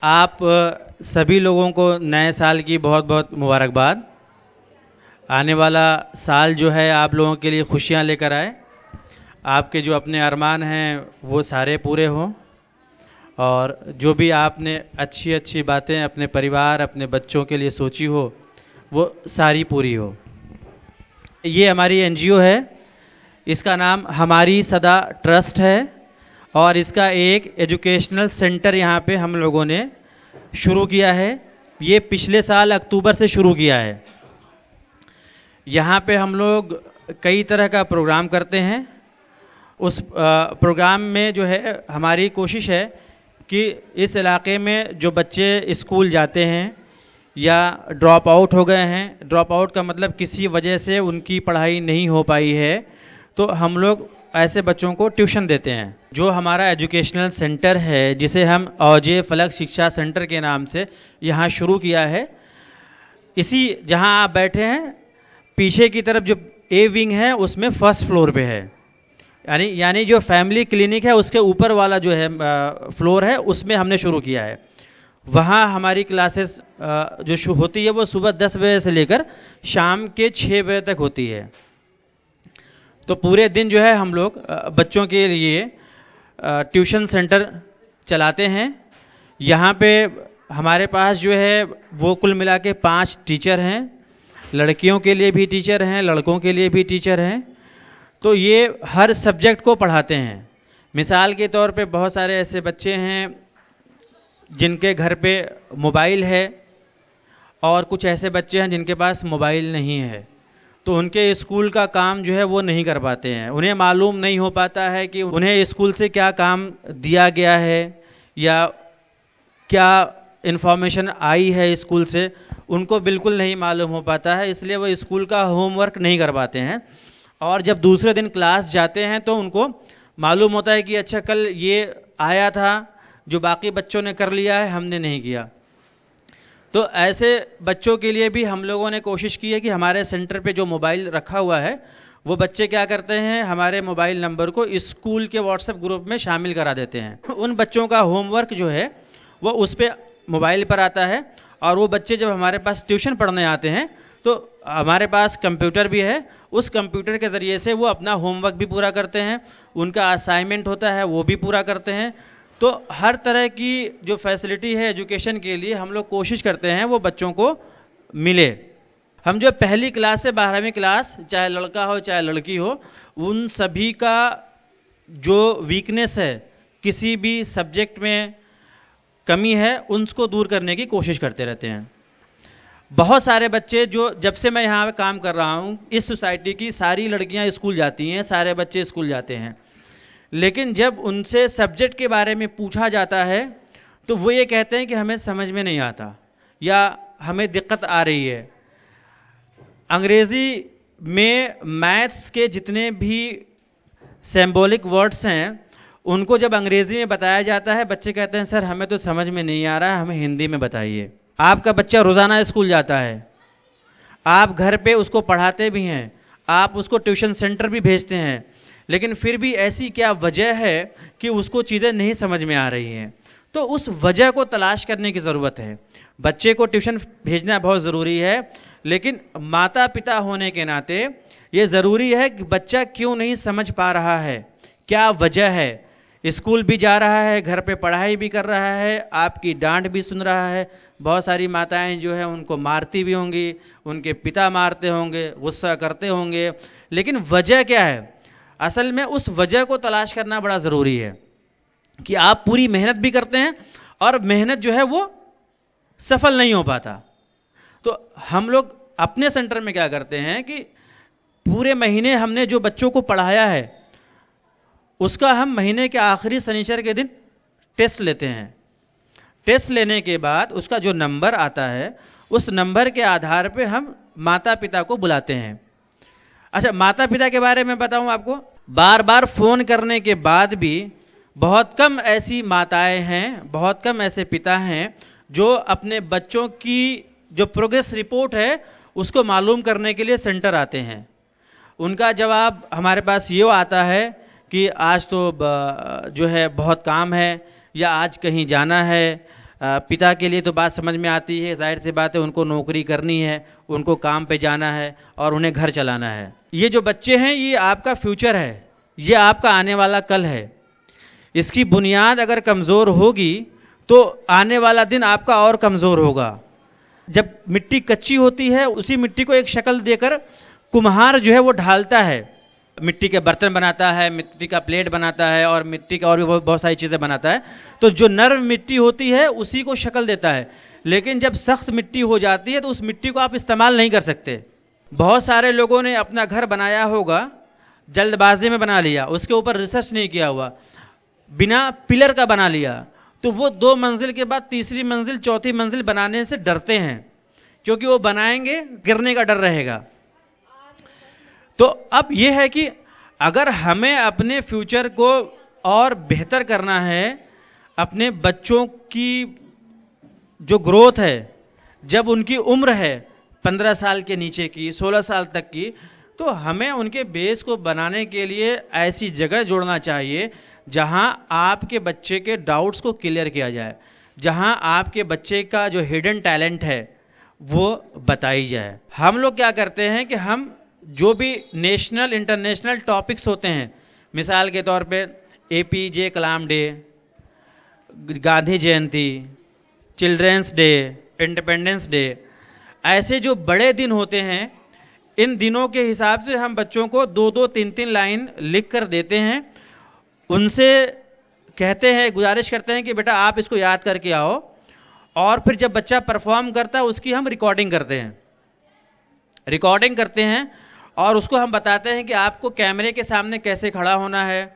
आप सभी लोगों को नए साल की बहुत बहुत मुबारकबाद। आने वाला साल जो है आप लोगों के लिए खुशियां लेकर आए। आपके जो अपने अरमान हैं वो सारे पूरे हों और जो भी आपने अच्छी अच्छी बातें अपने परिवार अपने बच्चों के लिए सोची हो वो सारी पूरी हो। ये हमारी एनजीओ है, इसका नाम हमारी सदा ट्रस्ट है और इसका एक एजुकेशनल सेंटर यहाँ पे हम लोगों ने शुरू किया है। ये पिछले साल अक्टूबर से शुरू किया है। यहाँ पे हम लोग कई तरह का प्रोग्राम करते हैं। उस प्रोग्राम में जो है हमारी कोशिश है कि इस इलाके में जो बच्चे स्कूल जाते हैं या ड्रॉप आउट हो गए हैं, ड्रॉप आउट का मतलब किसी वजह से उनकी पढ़ाई नहीं हो पाई है, तो हम लोग ऐसे बच्चों को ट्यूशन देते हैं। जो हमारा एजुकेशनल सेंटर है जिसे हम औजे फलक शिक्षा सेंटर के नाम से यहाँ शुरू किया है, इसी जहाँ आप बैठे हैं पीछे की तरफ जो ए विंग है उसमें फर्स्ट फ्लोर पे है। यानी जो फैमिली क्लिनिक है उसके ऊपर वाला जो है फ्लोर है उसमें हमने शुरू किया है। वहाँ हमारी क्लासेस जो होती है वो सुबह 10 बजे से लेकर शाम के 6 बजे तक होती है। तो पूरे दिन जो है हम लोग बच्चों के लिए ट्यूशन सेंटर चलाते हैं। यहाँ पे हमारे पास जो है वो कुल मिला के 5 टीचर हैं। लड़कियों के लिए भी टीचर हैं, लड़कों के लिए भी टीचर हैं। तो ये हर सब्जेक्ट को पढ़ाते हैं। मिसाल के तौर पे बहुत सारे ऐसे बच्चे हैं जिनके घर पे मोबाइल है और कुछ ऐसे बच्चे हैं जिनके पास मोबाइल नहीं है, तो उनके स्कूल का काम जो है वो नहीं कर पाते हैं। उन्हें मालूम नहीं हो पाता है कि उन्हें स्कूल से क्या काम दिया गया है या क्या इन्फॉर्मेशन आई है स्कूल से, उनको बिल्कुल नहीं मालूम हो पाता है। इसलिए वो स्कूल का होमवर्क नहीं कर पाते हैं और जब दूसरे दिन क्लास जाते हैं तो उनको मालूम होता है कि अच्छा कल ये आया था जो बाकी बच्चों ने कर लिया है, हमने नहीं किया। तो ऐसे बच्चों के लिए भी हम लोगों ने कोशिश की है कि हमारे सेंटर पे जो मोबाइल रखा हुआ है वो बच्चे क्या करते हैं, हमारे मोबाइल नंबर को स्कूल के व्हाट्सएप ग्रुप में शामिल करा देते हैं। उन बच्चों का होमवर्क जो है वो उस पर मोबाइल पर आता है और वो बच्चे जब हमारे पास ट्यूशन पढ़ने आते हैं तो हमारे पास कंप्यूटर भी है, उस कंप्यूटर के ज़रिए से वो अपना होमवर्क भी पूरा करते हैं, उनका असाइनमेंट होता है वो भी पूरा करते हैं। तो हर तरह की जो फैसिलिटी है एजुकेशन के लिए हम लोग कोशिश करते हैं वो बच्चों को मिले। हम जो पहली क्लास से 12वीं क्लास, चाहे लड़का हो चाहे लड़की हो, उन सभी का जो वीकनेस है, किसी भी सब्जेक्ट में कमी है, उनको दूर करने की कोशिश करते रहते हैं। बहुत सारे बच्चे जो जब से मैं यहाँ काम कर रहा हूँ, इस सोसाइटी की सारी लड़कियाँ स्कूल जाती हैं, सारे बच्चे स्कूल जाते हैं, लेकिन जब उनसे सब्जेक्ट के बारे में पूछा जाता है तो वो ये कहते हैं कि हमें समझ में नहीं आता या हमें दिक्कत आ रही है। अंग्रेज़ी में मैथ्स के जितने भी सिंबॉलिक वर्ड्स हैं उनको जब अंग्रेज़ी में बताया जाता है, बच्चे कहते हैं सर हमें तो समझ में नहीं आ रहा है, हमें हिंदी में बताइए। आपका बच्चा रोज़ाना स्कूल जाता है, आप घर पे उसको पढ़ाते भी हैं, आप उसको ट्यूशन सेंटर भी भेजते हैं, लेकिन फिर भी ऐसी क्या वजह है कि उसको चीज़ें नहीं समझ में आ रही हैं। तो उस वजह को तलाश करने की ज़रूरत है। बच्चे को ट्यूशन भेजना बहुत ज़रूरी है, लेकिन माता पिता होने के नाते ये ज़रूरी है कि बच्चा क्यों नहीं समझ पा रहा है, क्या वजह है। स्कूल भी जा रहा है, घर पे पढ़ाई भी कर रहा है, आपकी डांट भी सुन रहा है। बहुत सारी माताएं जो है उनको मारती भी होंगी, उनके पिता मारते होंगे, गुस्सा करते होंगे, लेकिन वजह क्या है? असल में उस वजह को तलाश करना बड़ा ज़रूरी है कि आप पूरी मेहनत भी करते हैं और मेहनत जो है वो सफल नहीं हो पाता। तो हम लोग अपने सेंटर में क्या करते हैं कि पूरे महीने हमने जो बच्चों को पढ़ाया है उसका हम महीने के आखिरी शनिचर के दिन टेस्ट लेते हैं। टेस्ट लेने के बाद उसका जो नंबर आता है उस नंबर के आधार पे हम माता पिता को बुलाते हैं। अच्छा, माता पिता के बारे में बताऊं आपको, बार बार फ़ोन करने के बाद भी बहुत कम ऐसी माताएं हैं, बहुत कम ऐसे पिता हैं जो अपने बच्चों की जो प्रोग्रेस रिपोर्ट है उसको मालूम करने के लिए सेंटर आते हैं। उनका जवाब हमारे पास ये आता है कि आज तो जो है बहुत काम है, या आज कहीं जाना है, पिता के लिए तो बात समझ में आती है, जाहिर सी बात है उनको नौकरी करनी है, उनको काम पे जाना है और उन्हें घर चलाना है। ये जो बच्चे हैं ये आपका फ्यूचर है, ये आपका आने वाला कल है। इसकी बुनियाद अगर कमज़ोर होगी तो आने वाला दिन आपका और कमज़ोर होगा। जब मिट्टी कच्ची होती है उसी मिट्टी को एक शक्ल देकर कुम्हार जो है वो ढालता है, मिट्टी के बर्तन बनाता है, मिट्टी का प्लेट बनाता है और मिट्टी का और भी बहुत सारी चीज़ें बनाता है। तो जो नर्म मिट्टी होती है उसी को शक्ल देता है, लेकिन जब सख्त मिट्टी हो जाती है तो उस मिट्टी को आप इस्तेमाल नहीं कर सकते। बहुत सारे लोगों ने अपना घर बनाया होगा, जल्दबाजी में बना लिया, उसके ऊपर रिसर्च नहीं किया हुआ, बिना पिलर का बना लिया, तो वो 2 मंजिल के बाद तीसरी मंजिल चौथी मंजिल बनाने से डरते हैं, क्योंकि वो बनाएंगे गिरने का डर रहेगा। तो अब ये है कि अगर हमें अपने फ्यूचर को और बेहतर करना है, अपने बच्चों की जो ग्रोथ है, जब उनकी उम्र है 15 साल के नीचे की, 16 साल तक की, तो हमें उनके बेस को बनाने के लिए ऐसी जगह जोड़ना चाहिए जहां आपके बच्चे के डाउट्स को क्लियर किया जाए, जहां आपके बच्चे का जो हिडन टैलेंट है वो बताई जाए। हम लोग क्या करते हैं कि हम जो भी नेशनल इंटरनेशनल टॉपिक्स होते हैं, मिसाल के तौर पे APJ कलाम डे, गांधी जयंती, चिल्ड्रंस डे, इंडिपेंडेंस डे, ऐसे जो बड़े दिन होते हैं, इन दिनों के हिसाब से हम बच्चों को 2-2, 3-3 लाइन लिख कर देते हैं, उनसे कहते हैं, गुजारिश करते हैं कि बेटा आप इसको याद करके आओ, और फिर जब बच्चा परफॉर्म करता है उसकी हम रिकॉर्डिंग करते हैं और उसको हम बताते हैं कि आपको कैमरे के सामने कैसे खड़ा होना है,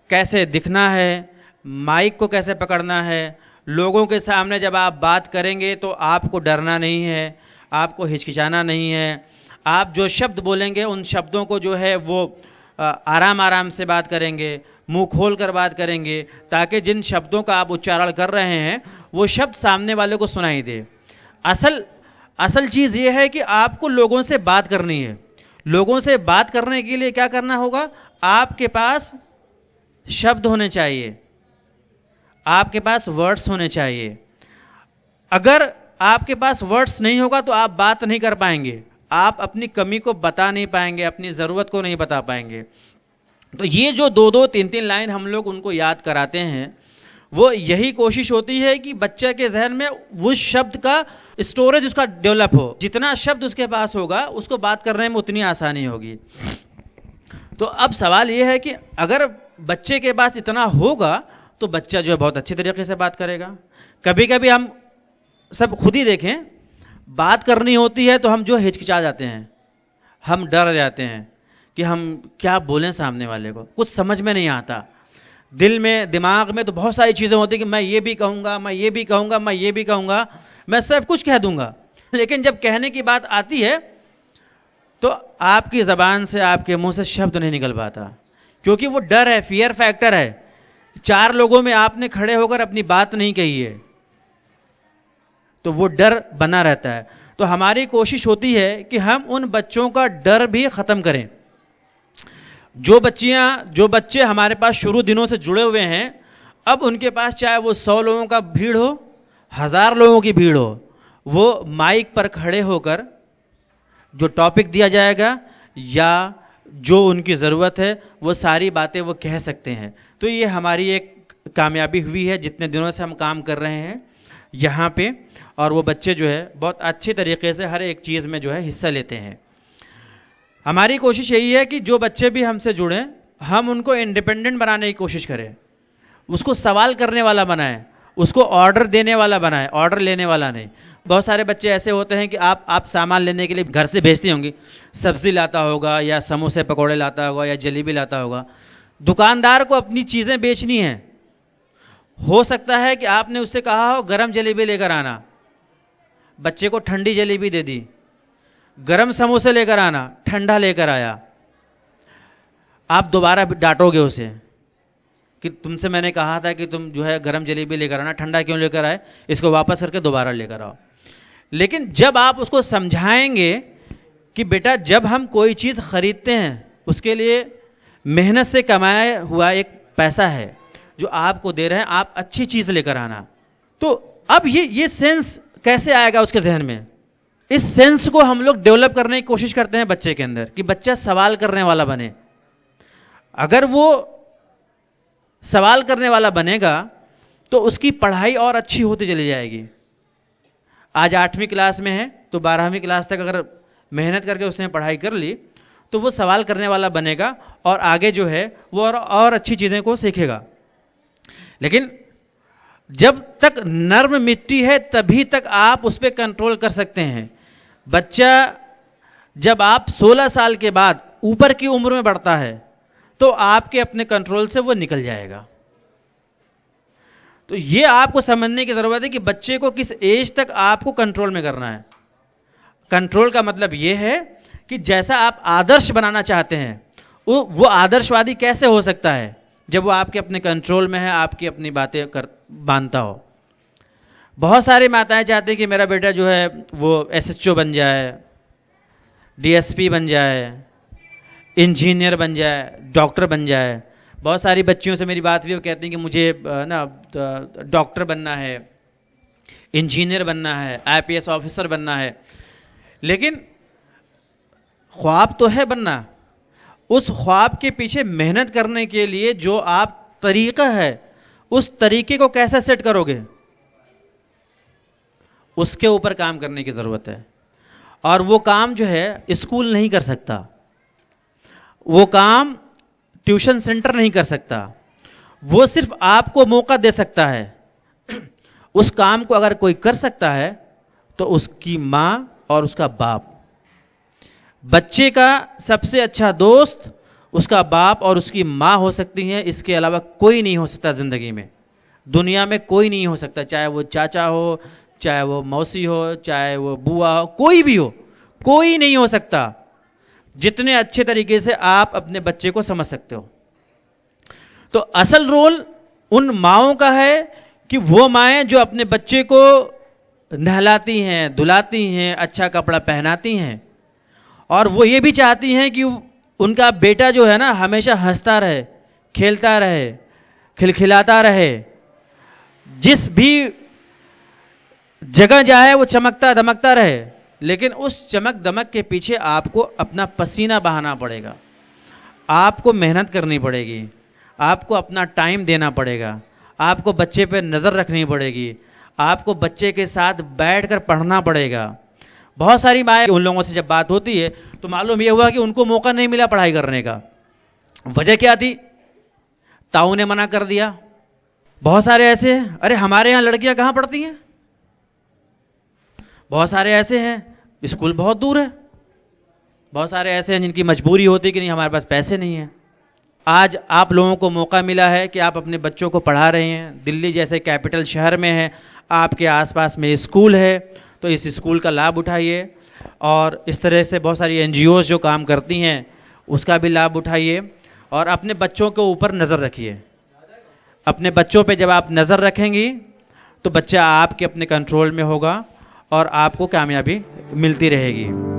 कैसे दिखना है, माइक को कैसे पकड़ना है, लोगों के सामने जब आप बात करेंगे तो आपको डरना नहीं है, आपको हिचकिचाना नहीं है, आप जो शब्द बोलेंगे उन शब्दों को जो है वो आराम आराम से बात करेंगे, मुंह खोल कर बात करेंगे, ताकि जिन शब्दों का आप उच्चारण कर रहे हैं वो शब्द सामने वाले को सुनाई दे। असल चीज़ ये है कि आपको लोगों से बात करनी है। लोगों से बात करने के लिए क्या करना होगा, आपके पास शब्द होने चाहिए, आपके पास वर्ड्स होने चाहिए। अगर आपके पास वर्ड्स नहीं होगा तो आप बात नहीं कर पाएंगे, आप अपनी कमी को बता नहीं पाएंगे, अपनी ज़रूरत को नहीं बता पाएंगे। तो ये जो 2-2, 3-3 लाइन हम लोग उनको याद कराते हैं, वो यही कोशिश होती है कि बच्चे के जहन में उस शब्द का स्टोरेज उसका डेवलप हो। जितना शब्द उसके पास होगा उसको बात करने में उतनी आसानी होगी। तो अब सवाल ये है कि अगर बच्चे के पास इतना होगा तो बच्चा जो है बहुत अच्छी तरीके से बात करेगा। कभी कभी हम सब खुद ही देखें, बात करनी होती है तो हम जो हिचकिचा जाते हैं, हम डर जाते हैं कि हम क्या बोलें सामने वाले को, कुछ समझ में नहीं आता। दिल में, दिमाग में तो बहुत सारी चीज़ें होती हैं कि मैं ये भी कहूँगा, मैं ये भी कहूँगा, मैं ये भी कहूँगा, मैं सब कुछ कह दूँगा, लेकिन जब कहने की बात आती है तो आपकी ज़बान से, आपके मुंह से शब्द नहीं निकल पाता, क्योंकि वो डर है, फियर फैक्टर है। 4 लोगों में आपने खड़े होकर अपनी बात नहीं कही है तो वो डर बना रहता है। तो हमारी कोशिश होती है कि हम उन बच्चों का डर भी ख़त्म करें। जो बच्चे हमारे पास शुरू दिनों से जुड़े हुए हैं, अब उनके पास चाहे वो 100 लोगों का भीड़ हो, 1000 लोगों की भीड़ हो, वो माइक पर खड़े होकर जो टॉपिक दिया जाएगा या जो उनकी ज़रूरत है वो सारी बातें वो कह सकते हैं। तो ये हमारी एक कामयाबी हुई है जितने दिनों से हम काम कर रहे हैं यहाँ पे, और वो बच्चे जो है बहुत अच्छी तरीके से हर एक चीज़ में जो है हिस्सा लेते हैं। हमारी कोशिश यही है कि जो बच्चे भी हमसे जुड़ें, हम उनको इंडिपेंडेंट बनाने की कोशिश करें, उसको सवाल करने वाला बनाएं, उसको ऑर्डर देने वाला बनाएं, ऑर्डर लेने वाला नहीं। बहुत सारे बच्चे ऐसे होते हैं कि आप सामान लेने के लिए घर से भेजती होंगी, सब्जी लाता होगा या समोसे पकौड़े लाता होगा या जलेबी लाता होगा। दुकानदार को अपनी चीज़ें बेचनी है, हो सकता है कि आपने उससे कहा हो गरम जलेबी लेकर आना, बच्चे को ठंडी जलेबी दे दी, गरम समोसे लेकर आना, ठंडा लेकर आया। आप दोबारा डांटोगे उसे कि तुमसे मैंने कहा था कि तुम जो है गरम जलेबी लेकर आना, ठंडा क्यों लेकर आए, इसको वापस करके दोबारा लेकर आओ। लेकिन जब आप उसको समझाएंगे कि बेटा जब हम कोई चीज़ खरीदते हैं उसके लिए मेहनत से कमाया हुआ एक पैसा है जो आपको दे रहे हैं, आप अच्छी चीज़ लेकर आना। तो अब ये सेंस कैसे आएगा उसके जहन में? इस सेंस को हम लोग डेवलप करने की कोशिश करते हैं बच्चे के अंदर, कि बच्चा सवाल करने वाला बने। अगर वो सवाल करने वाला बनेगा तो उसकी पढ़ाई और अच्छी होती चली जाएगी। आज 8वीं क्लास में है तो 12वीं क्लास तक अगर मेहनत करके उसने पढ़ाई कर ली तो वो सवाल करने वाला बनेगा और आगे जो है वो और अच्छी चीज़ें को सीखेगा। लेकिन जब तक नर्म मिट्टी है तभी तक आप उस पर कंट्रोल कर सकते हैं। बच्चा जब आप 16 साल के बाद ऊपर की उम्र में बढ़ता है तो आपके अपने कंट्रोल से वो निकल जाएगा। तो ये आपको समझने की जरूरत है कि बच्चे को किस एज तक आपको कंट्रोल में करना है। कंट्रोल का मतलब ये है कि जैसा आप आदर्श बनाना चाहते हैं वो आदर्शवादी कैसे हो सकता है जब वो आपके अपने कंट्रोल में है, आपकी अपनी बातें मानता हो। बहुत सारी माताएं चाहती हैं कि मेरा बेटा जो है वो एसएचओ बन जाए, डीएसपी बन जाए, इंजीनियर बन जाए, डॉक्टर बन जाए। बहुत सारी बच्चियों से मेरी बात हुई, वो कहती हैं कि मुझे ना डॉक्टर बनना है, इंजीनियर बनना है, आईपीएस ऑफिसर बनना है। लेकिन ख्वाब तो है बनना, उस ख्वाब के पीछे मेहनत करने के लिए जो आप तरीका है उस तरीके को कैसे सेट करोगे, उसके ऊपर काम करने की जरूरत है। और वो काम जो है स्कूल नहीं कर सकता, वो काम ट्यूशन सेंटर नहीं कर सकता, वो सिर्फ आपको मौका दे सकता है। उस काम को अगर कोई कर सकता है तो उसकी मां और उसका बाप। बच्चे का सबसे अच्छा दोस्त उसका बाप और उसकी मां हो सकती है, इसके अलावा कोई नहीं हो सकता जिंदगी में। दुनिया में कोई नहीं हो सकता, चाहे वो चाचा हो, चाहे वो मौसी हो, चाहे वो बुआ हो, कोई भी हो, कोई नहीं हो सकता जितने अच्छे तरीके से आप अपने बच्चे को समझ सकते हो। तो असल रोल उन माओं का है कि वो माएं जो अपने बच्चे को नहलाती हैं, धुलाती हैं, अच्छा कपड़ा पहनाती हैं, और वो ये भी चाहती हैं कि उनका बेटा जो है ना हमेशा हंसता रहे, खेलता रहे, खिलखिलाता रहे, जिस भी जगह जाए वो चमकता धमकता रहे। लेकिन उस चमक दमक के पीछे आपको अपना पसीना बहाना पड़ेगा, आपको मेहनत करनी पड़ेगी, आपको अपना टाइम देना पड़ेगा, आपको बच्चे पे नज़र रखनी पड़ेगी, आपको बच्चे के साथ बैठकर पढ़ना पड़ेगा। बहुत सारी माएँ उन लोगों से जब बात होती है तो मालूम यह हुआ कि उनको मौका नहीं मिला पढ़ाई करने का। वजह क्या थी? ताऊ ने मना कर दिया। बहुत सारे ऐसे हैं, अरे हमारे यहाँ लड़कियां कहाँ पढ़ती हैं। बहुत सारे ऐसे हैं स्कूल बहुत दूर है। बहुत सारे ऐसे हैं जिनकी मजबूरी होती है कि नहीं हमारे पास पैसे नहीं है। आज आप लोगों को मौका मिला है कि आप अपने बच्चों को पढ़ा रहे हैं, दिल्ली जैसे कैपिटल शहर में है, आपके आसपास में स्कूल है, तो इस स्कूल का लाभ उठाइए। और इस तरह से बहुत सारी एनजीओज जो काम करती हैं उसका भी लाभ उठाइए और अपने बच्चों के ऊपर नज़र रखिए। अपने बच्चों पे जब आप नज़र रखेंगी तो बच्चा आपके अपने कंट्रोल में होगा और आपको कामयाबी मिलती रहेगी।